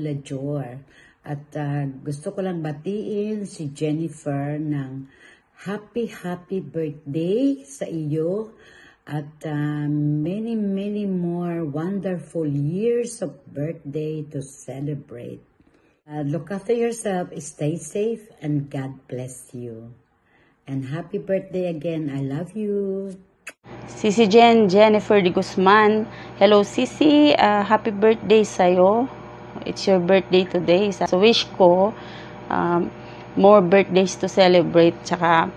Lajor. At gusto ko lang batiin si Jennifer ng happy birthday sa iyo. At many more wonderful years of birthday to celebrate. Look after yourself, stay safe, and God bless you. And happy birthday again. I love you. Sisi Jennifer de Guzman. Hello Sisi, happy birthday sa'yo. It's your birthday today. So wish ko more birthdays to celebrate. Tsaka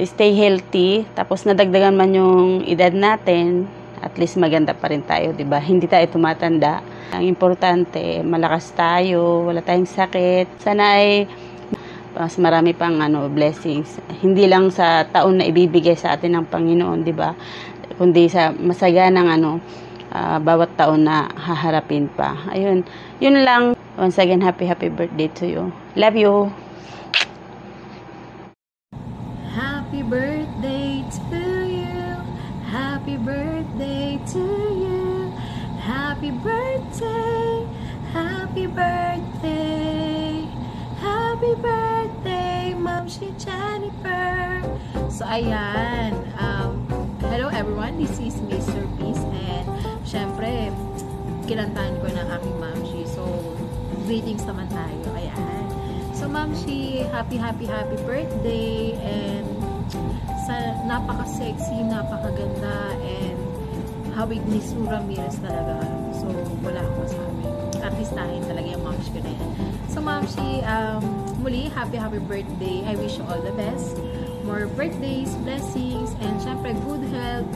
stay healthy. Tapos nadagdagan man yung edad natin, at least maganda pa rin tayo, diba? Hindi tayo tumatanda. Ang importante, malakas tayo, wala tayong sakit. Sana ay mas marami pang blessings. Hindi lang sa taon na ibibigay sa atin ng Panginoon, diba? Kundi sa masaganang bawat taon na haharapin pa. Ayun. Yun lang. Once again, happy birthday to you. Love you. Happy birthday to you. Happy birthday to you. Happy birthday. Happy birthday. Happy birthday, Ma'am si Jennifer. So, ayan. Hello everyone. This is Mr. Peace. And, syempre, kinantahan ko ng aking Mamshi. So, greetings naman tayo. Ayan. So, Mamshi, happy birthday. And, napaka-sexy, napakaganda. And, hawig ni Sue Ramirez talaga. So, wala akong masabi. Artistahin talaga yung Mamshi ko na yan. So, Mamshi, muli, happy birthday. I wish you all the best. More birthdays, blessings, and syempre, good health.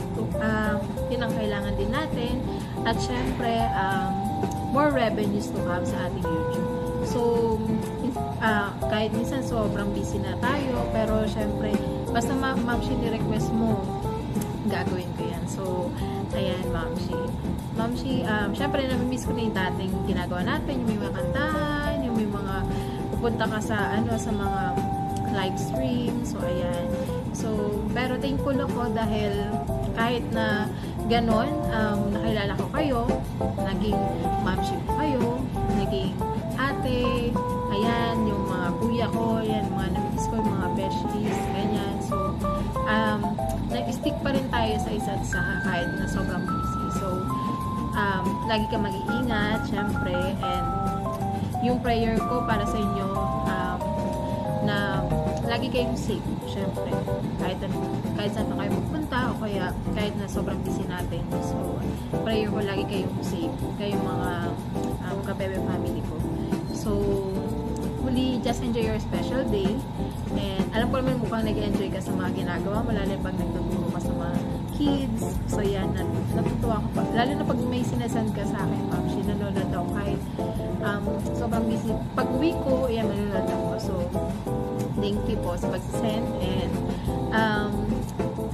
Yun ang kailangan din natin. At syempre, more revenues to come sa ating YouTube. So, kahit minsan sobrang busy na tayo, pero syempre, basta Mamshi, ni-request mo, gagawin ko yan. So, ayan, Mamshi. Mamshi, syempre, namimiss ko na yung dating ginagawa natin, yung may mga kantahan, yung may mga pupunta ka sa, sa mga live stream. So, ayan. So, pero thankful ako dahil kahit na ganon, nakilala ko kayo, naging Mamshi ko kayo, naging ate, ayan, yung mga kuya ko, yan, mga namimiss ko, yung mga besties, ganyan. So, nag-stick pa rin tayo sa isa't isa kahit na sobrang busy. So, lagi ka mag-iingat, syempre, and yung prayer ko para sa inyo, na lagi kayong safe, syempre, kahit saan pa kayo magpunta, o kaya kahit na sobrang busy natin. So, prayer ko lagi kayong safe, kayong mga kabebe family ko. So, huli, just enjoy your special day. And alam ko naman mukhang nag-enjoy ka sa mga ginagawa mo, lalo pag nagtuturo ka sa mga kids. So, yan, natutuwa ko pa. Lalo na pag may sinasend ka sa akin, Mamshi, nanonood ako kahit sobrang busy. Pag uwi ko, yan, nanonood ako. So, thank you po sa pag-send. And,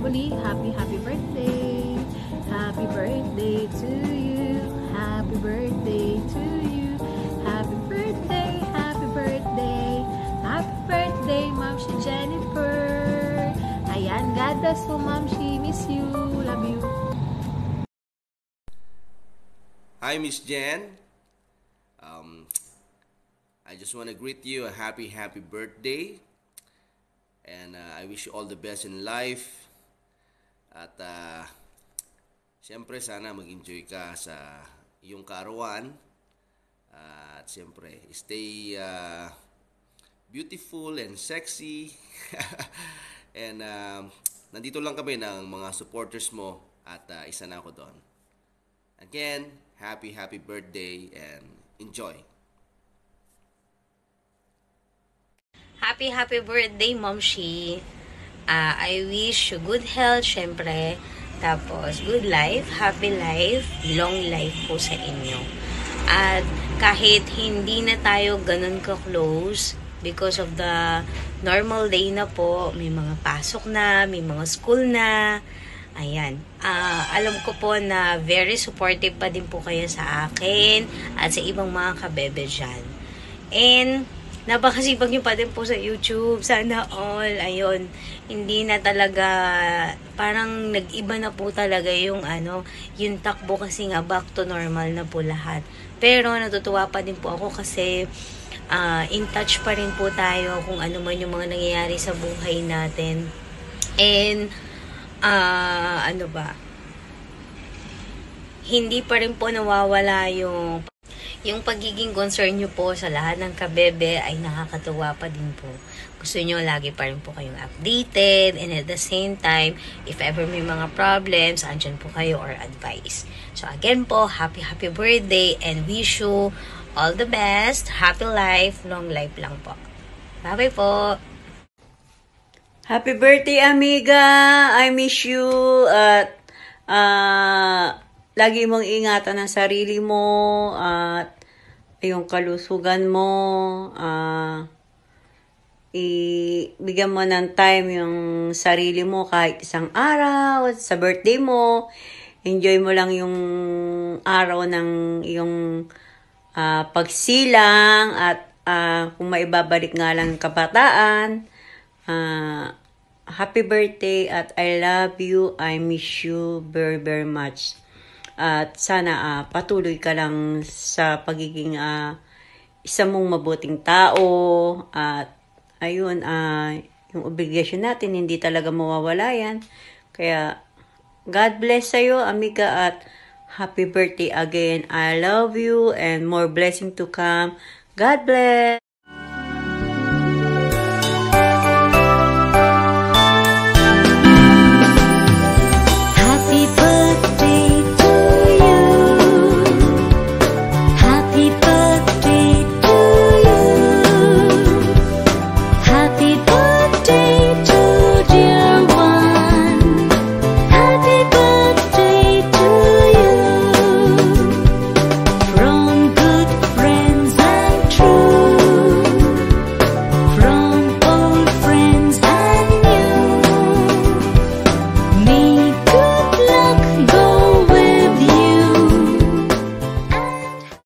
muli, happy birthday. Happy birthday to you. Happy birthday to you. Happy birthday, happy birthday. Happy birthday, Mamshi Jennifer. Ayan, God bless you, Mamshi. Miss you. Love you. Hi, Miss Jen. I just want to greet you a happy birthday. And I wish you all the best in life. At siyempre, sana mag-enjoy ka sa iyong kaarawan. At siyempre, stay beautiful and sexy. And nandito lang kami ng mga supporters mo at isa na ako doon. Again, happy birthday and enjoy. Happy birthday, Mamshi. I wish you good health, syempre. Tapos, good life, happy life, long life po sa inyo. At kahit hindi na tayo ganun ka-close, because of the normal day na po, may mga pasok na, may mga school na, ayan. Alam ko po na very supportive pa din po kayo sa akin at sa ibang mga kabebe dyan. And, napakasipag niyo pa din po sa YouTube. Sana all. Ayun. Hindi na talaga, parang nag-iba na po talaga yung yung takbo kasi nga back to normal na po lahat. Pero natutuwa pa din po ako kasi in touch pa rin po tayo kung ano man yung mga nangyayari sa buhay natin. And, hindi pa rin po nawawala yung pagiging concern nyo po sa lahat ng kabebe ay nakakatuwa pa din po. Gusto nyo lagi pa rin po kayong updated, and at the same time, if ever may mga problems, andyan po kayo or advice. So again po, happy birthday and wish you all the best, happy life, long life lang po. Bye-bye po! Happy birthday, amiga! I miss you at lagi mong ingatan ang sarili mo at yung kalusugan mo. Ibigyan mo ng time yung sarili mo kahit isang araw sa birthday mo. Enjoy mo lang yung araw ng iyong pagsilang at kung maibabalik nga lang ang kabataan. Happy birthday at I love you. I miss you very, very much. At sana patuloy ka lang sa pagiging isa mong mabuting tao. At ayun, yung obligation natin, hindi talaga mawawala yan. Kaya, God bless sa'yo, amiga, at happy birthday again. I love you and more blessing to come. God bless!